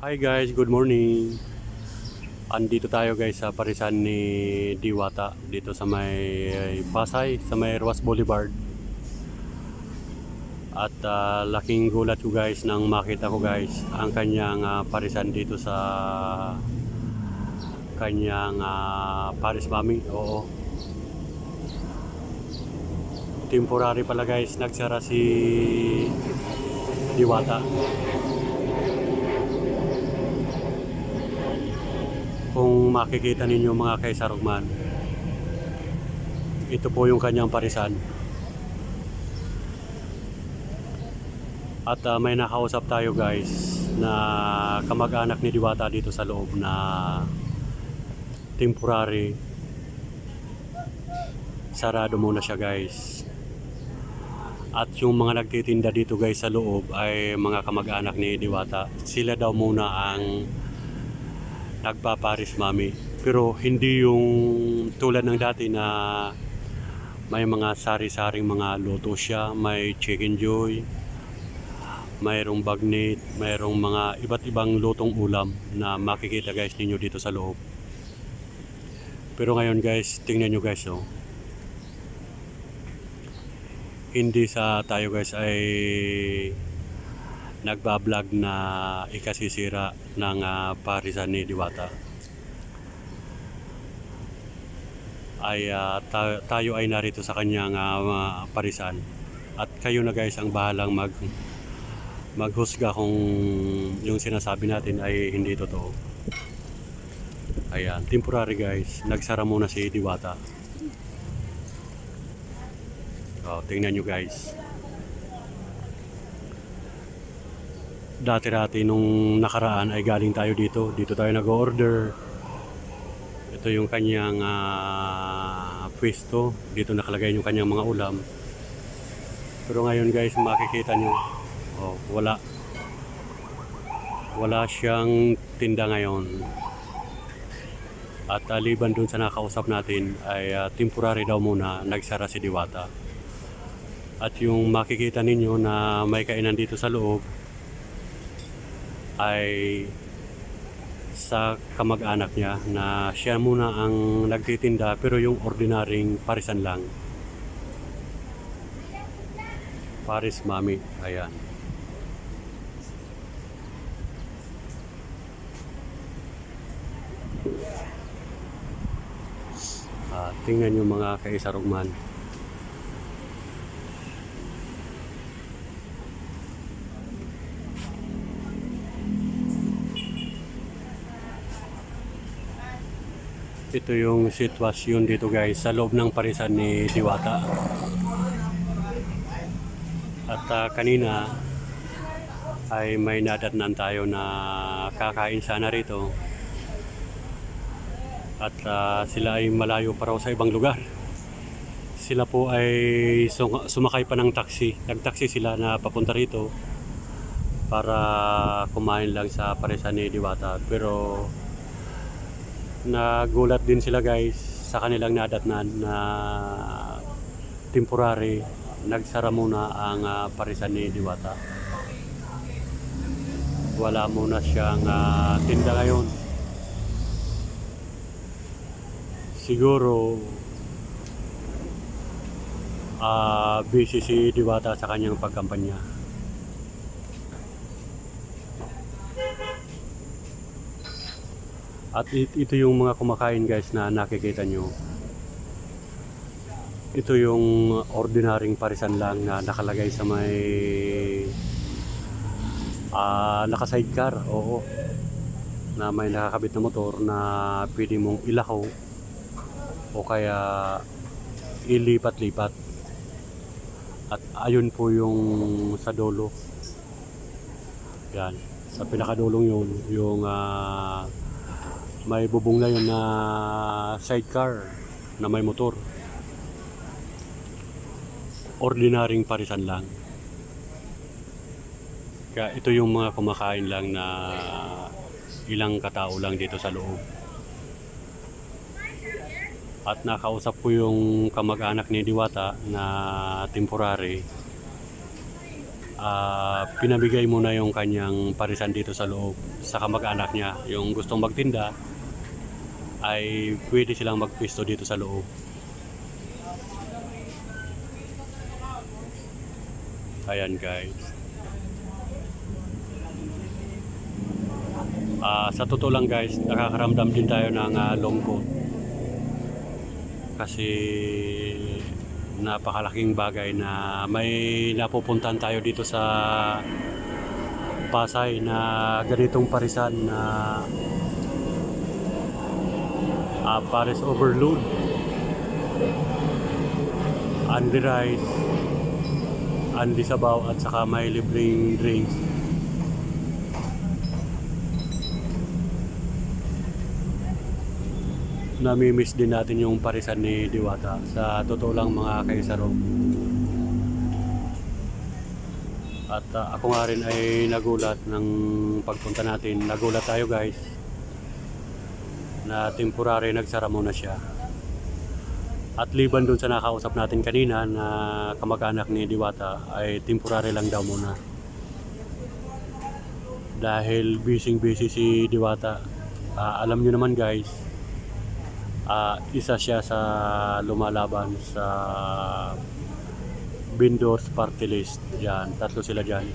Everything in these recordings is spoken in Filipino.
Hi guys, good morning. Andito tayo guys sa parisan ni Diwata dito sa may Pasay, sa may Roas Boulevard. At laking gulat ko guys nang makita ko guys ang kanyang parisan dito sa kanyang Paris Mami. Oo. Temporary pala guys, nagsara si Diwata. Kung makikita ninyo mga kaisarugman, ito po yung kanyang parisan. At may nakausap tayo guys na kamag-anak ni Diwata dito sa loob na temporary sarado muna siya guys. At yung mga nagtitinda dito guys sa loob ay mga kamag-anak ni Diwata. Sila daw muna ang nagpaparis mami. Pero hindi yung tulad ng dati na may mga sari-saring mga luto siya. May chicken joy, mayroong bagnet, mayroong mga iba't ibang lutong ulam na makikita guys ninyo dito sa loob. Pero ngayon guys, tingnan nyo guys oh. Hindi sa tayo guys ay nagbablog na ikasisira ng parisan ni Diwata. Ay tayo ay narito sa kanyang parisan. At kayo na guys ang bahalang maghusga kung yung sinasabi natin ay hindi totoo. Ayan, temporary guys. Nagsara muna si Diwata. Tingnan nyo guys. Dati-dati nung nakaraan ay galing tayo dito. Dito tayo nag-order. Ito yung kanyang pwesto. Dito nakalagay yung kanyang mga ulam. Pero ngayon guys, makikita nyo. Wala. Wala siyang tinda ngayon. At liban dun sa nakausap natin ay temporary daw muna nagsara si Diwata. At yung makikita ninyo na may kainan dito sa loob ay sa kamag-anak niya na siya muna ang nagtitinda pero yung ordinaryong parisan lang. Paris Mami, ayan. Tingnan nyo mga kaisarugman. Ito yung sitwasyon dito guys sa loob ng parisan ni Diwata. At kanina ay may nadatnan tayo na kakain sana rito. At sila ay malayo pa raw sa ibang lugar. Sila po ay sumakay pa ng taxi. Nagtaxi sila na papunta rito para kumain lang sa parisan ni Diwata. Pero nagulat din sila guys sa kanilang nadatnan na temporary nagsara muna ang parisan ni Diwata. Wala muna siyang tinda ngayon. Siguro busy si Diwata sa kanyang pagkampanya. At ito yung mga kumakain guys na nakikita nyo. Ito yung ordinaryong parisan lang na nakalagay sa may naka-sidecar. Oo. Na may nakakabit na motor na pwede mong ilakaw o kaya ilipat-lipat. At ayun po yung sa dulo. Yan. Sa pinakadulong yun, yung may bubong na yun na sidecar na may motor. Ordinaryong parisan lang. Kaya ito yung mga kumakain lang na ilang katao lang dito sa loob. At nakausap ko yung kamag-anak ni Diwata na temporary. pinamigay muna yung kanyang parisan dito sa loob sa kamag-anak niya. Yung gustong magtinda ay pwede silang magpwesto dito sa loob. Ayan guys. Sa totoo lang guys, nakakaramdam din tayo ng lungkot. Kasi napakalaking bagay na may napupuntan tayo dito sa Pasay na ganitong parisan na Paris overload, only rice, only sabaw at saka may libreng drinks. Namimiss din natin yung parisan ni Diwata. Sa totoo lang mga kaisaro. At ako nga rin ay nagulat ng pagpunta natin. Nagulat tayo guys na temporary nagsara muna siya. At liban dun sa nakausap natin kanina na kamag-anak ni Diwata ay temporary lang daw muna. Dahil busy si Diwata. Alam nyo naman guys, isa siya sa lumalaban sa Bindors Party List. Yan, tatlo sila dyan.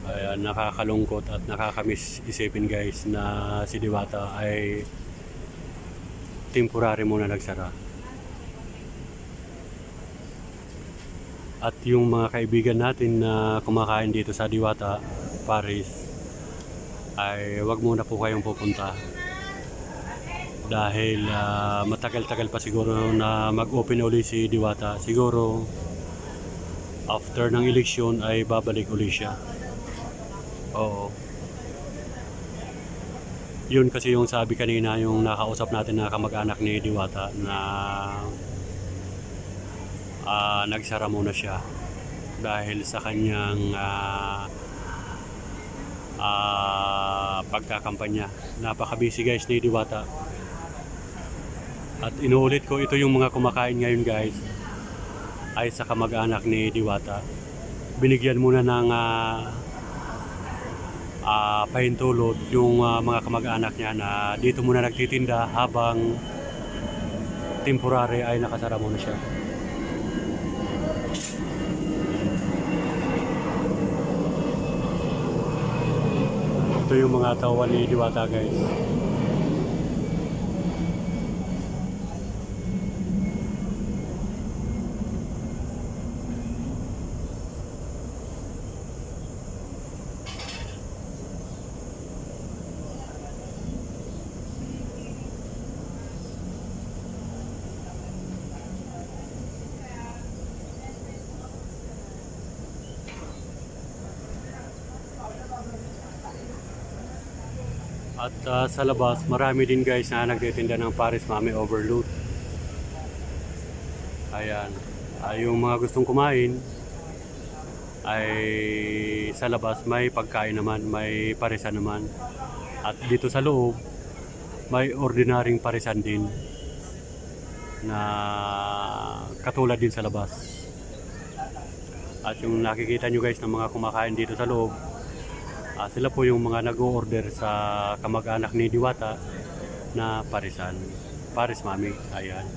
Ayan, nakakalungkot at nakakamiss isipin guys na si Diwata ay temporary muna nagsara. At yung mga kaibigan natin na kumakain dito sa Diwata, Paris, ay wag muna po kayong pupunta. Dahil matagal-tagal pa siguro na mag-open uli si Diwata. Siguro after ng eleksyon ay babalik uli siya. Oo. Yun kasi yung sabi kanina yung nakausap natin na kamag-anak ni Diwata na nagsara muna siya dahil sa kanyang pagkakampanya. Napaka-busy guys ni Diwata. At inuulit ko, ito yung mga kumakain ngayon guys ay sa kamag-anak ni Diwata. Binigyan muna ng pahintulot yung mga kamag-anak niya na dito muna nagtitinda habang temporary ay nakasara muna siya. Ito yung mga tauhan ni Diwata guys. At sa labas, marami din guys na nagtitinda ng Paris Mami Overload. Ayan. Yung mga gustong kumain ay sa labas may pagkain naman, may parisan naman. At dito sa loob, may ordinaryong parisan din na katulad din sa labas. At yung nakikita nyo guys ng mga kumakain dito sa loob, sila po yung mga nag-o-order sa kamag-anak ni Diwata na parisan. Paris Mami. Ayan.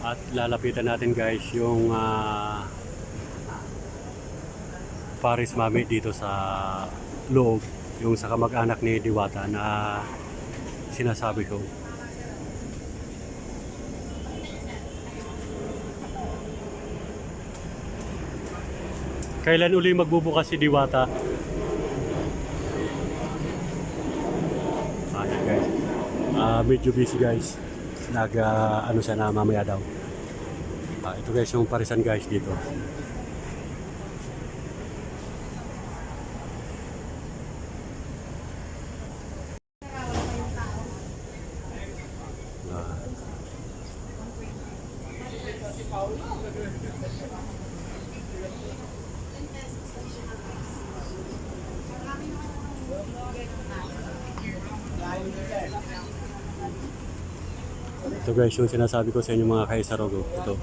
At lalapitan natin guys yung Paris Mami dito sa loob, yung sa kamag-anak ni Diwata na sinasabi ko. Kailan uli magbubukas si Diwata? Ayan guys. Medyo busy guys. Ano siya na mamaya daw. Ito guys yung parisan guys dito. Ito guys yung sinasabi ko sa inyo mga kaisarog. Ito.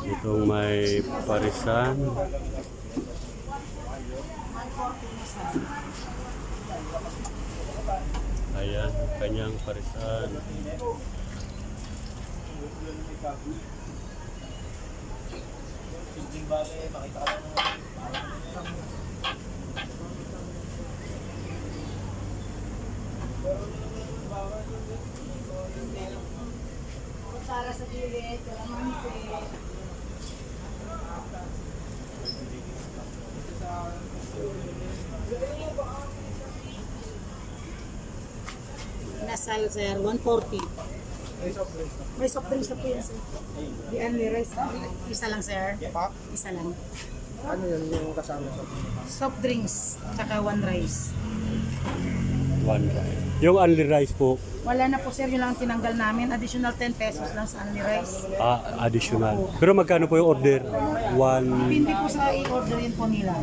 Itong may parisan. Ayan, kanyang parisan. Kutsara sa gilid, kalamansi. Nasal sir, 140. May soft drinks na po yan sir. Di only rice. Isa lang sir. Isa lang. Ano yun yung kasama sa Soft drinks, tsaka one rice. One rice. Yung only rice po, Wala na po sir, yun lang ang tinanggal namin. Additional 10 pesos lang sa only rice. additional. Pero magkano po yung order? Depende po sa i-orderin po nila.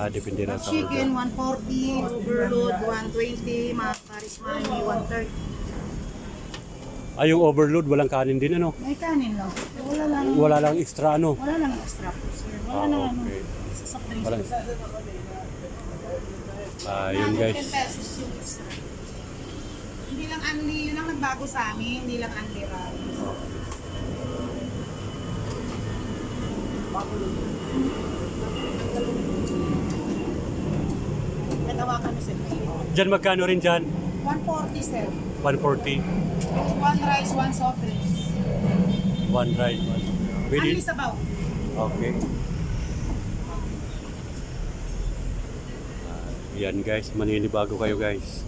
Depende na sa order. Chicken, 140. Overload, 120. Mga karismani, 130. Yung overload, walang kanin din ano? May kanin lang. Wala lang. Wala lang extra ano? Wala lang extra po sir. Wala lang ano. Okay. Sa soft drinks Wala. po sir. Yun guys. 10 pesos yung extra. Hindi lang only, yun ang nagbago sa amin. Hindi lang only rice. Nagawa kami sir. Diyan magkano rin dyan? 140 sir. 140. One rice, one soft drinks. One rice. Pwede? Only sabaw. Okay. Yan guys, maninibago kayo guys.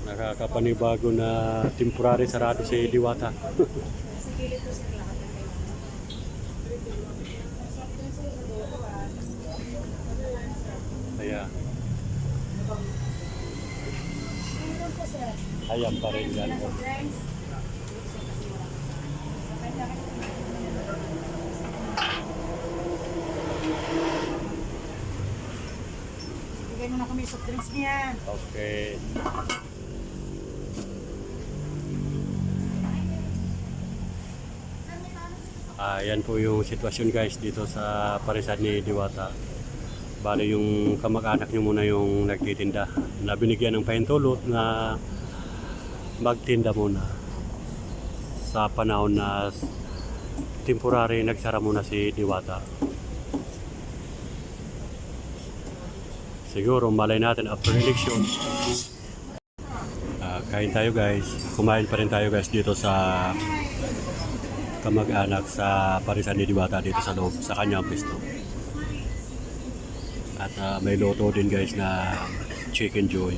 Nakakapanibago na temporary sarado si Diwata. Sa gilid po sir lahat. Kaya, Meron po sir. ayan pa rin yan. Soft drinks. Bigay mo na kami soft drinks niyan. Okay. Yan po yung sitwasyon guys dito sa parisan ni Diwata. Bali yung kamag-anak niyo muna yung nagtitinda. Na binigyan ng pahintulot na magtinda muna. Sa panahon na temporary nagsara muna si Diwata. Siguro malay natin after election. Kain tayo guys. Kumain pa rin tayo guys dito sa kamag-anak sa parisan ni Diwata dito sa loob sa kanyang pisto. At may loto din guys na chicken joy.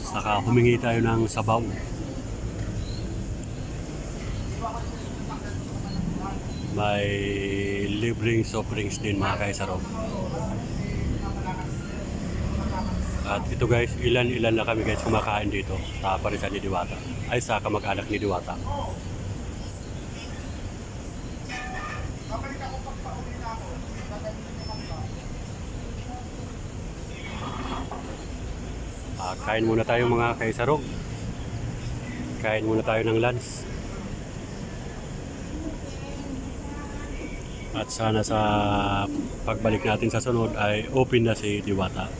Saka humingi tayo ng sabaw. May libreng soft drinks din mga kaisarog. At ito guys, ilan na kami guys kumakain dito sa parisan ni Diwata. Ay sa kamag-anak ni Diwata. Kain muna tayo mga kaisarog. Kain muna tayo ng lunch. At sana sa pagbalik natin sa sunod ay open na si Diwata.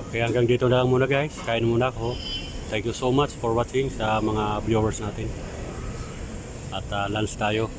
Okay, hanggang dito na lang muna guys. Kain muna ako. Thank you so much for watching sa mga viewers natin. At lunch tayo.